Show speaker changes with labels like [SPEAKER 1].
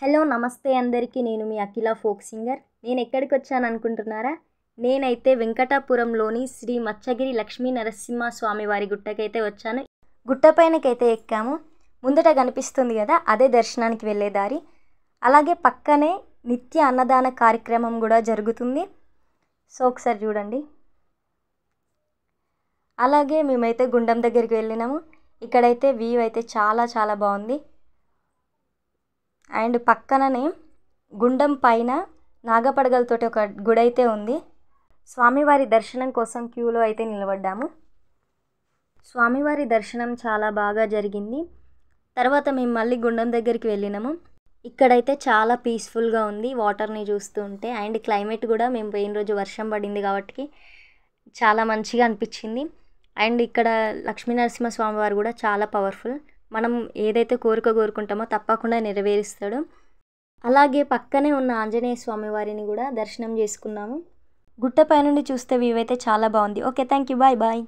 [SPEAKER 1] Hello నమస్తే అందరికీ. నేను మీ అఖిల ఫోక్ సింగర్. నేను ఎక్కడికి వచ్చాను అనుకుంటున్నారా? నేనైతే వెంకటాపురంలోని శ్రీ మత్స్యగిరి లక్ష్మీ నరసింహ స్వామి వారి గుట్టకైతే వచ్చాను. గుట్ట పైనకైతే ఎక్కాము. ముందట కనిపిస్తుంది కదా, అదే దర్శనానికి వెళ్ళే దారి. అలాగే పక్కనే నిత్య అన్నదాన కార్యక్రమం కూడా జరుగుతుంది. సో ఒకసారి చూడండి. అలాగే మేమైతే గుండం దగ్గరికి వెళ్ళినాము. ఇక్కడైతే వ్యూ అయితే చాలా చాలా బాగుంది. అండ్ పక్కననే గుండం పైన నాగపడగలతోటి ఒక గుడి అయితే ఉంది. స్వామివారి దర్శనం కోసం క్యూలో అయితే నిలబడ్డాము. స్వామివారి దర్శనం చాలా బాగా జరిగింది. తర్వాత మేము మళ్ళీ గుండం దగ్గరికి వెళ్ళినాము. ఇక్కడైతే చాలా పీస్ఫుల్గా ఉంది వాటర్ని చూస్తూ ఉంటే. అండ్ క్లైమేట్ కూడా మేము పోయిన రోజు వర్షం పడింది కాబట్టి చాలా మంచిగా అనిపించింది. అండ్ ఇక్కడ లక్ష్మీనరసింహ స్వామి వారు కూడా చాలా పవర్ఫుల్. మనం ఏదైతే కోరిక కోరుకుంటామో తప్పకుండా నెరవేరుస్తాడు. అలాగే పక్కనే ఉన్న ఆంజనేయ స్వామి వారిని కూడా దర్శనం చేసుకున్నాము. గుట్ట పై నుండి చూస్తే వ్యూ అయితే చాలా బాగుంది. Okay, thank you, bye bye.